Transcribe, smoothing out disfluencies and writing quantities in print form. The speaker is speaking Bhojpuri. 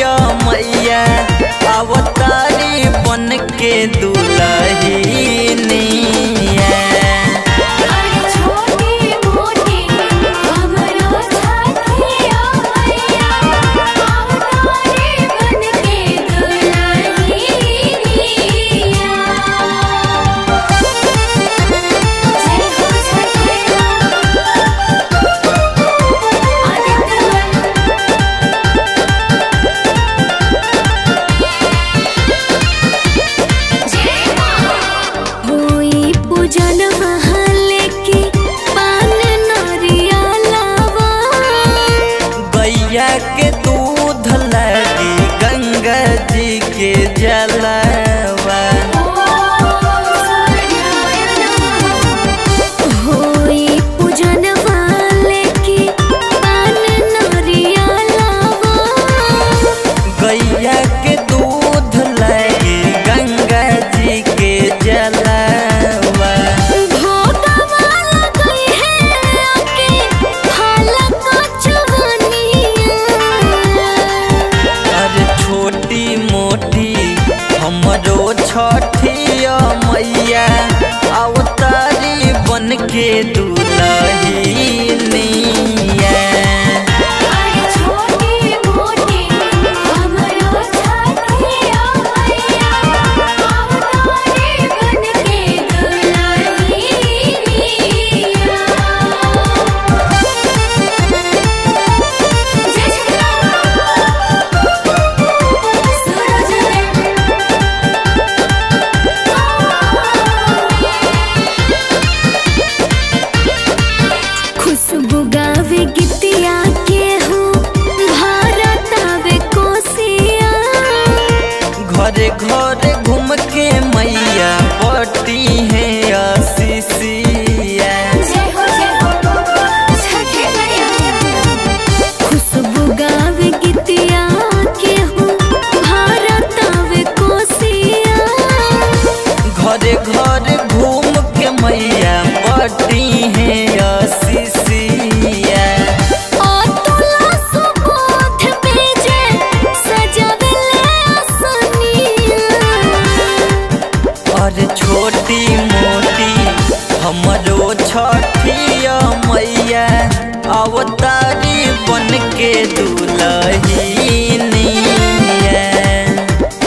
मैया अवतारी बन के दुल्हनिया। के दूध लगी गंगा जी के जलवा होई पूजन वाले की पान नरिया लावा। गैया के दूध लगी गंगा जी के जलवा। हमरो छठिया मैया अवतारी बन के दुल्हनिया। गितिया के हूँ भारत आवे कोसिया। घरे घरे घूम के मैया पटी है आशीषिया। खुशबू गावे गितिया के हूँ भारत आवे कोसिया। घरे घरे घूम के मैया पटी है आशीषिया। छोटी मोटी हमरो छठिया मैया अवतारी बन के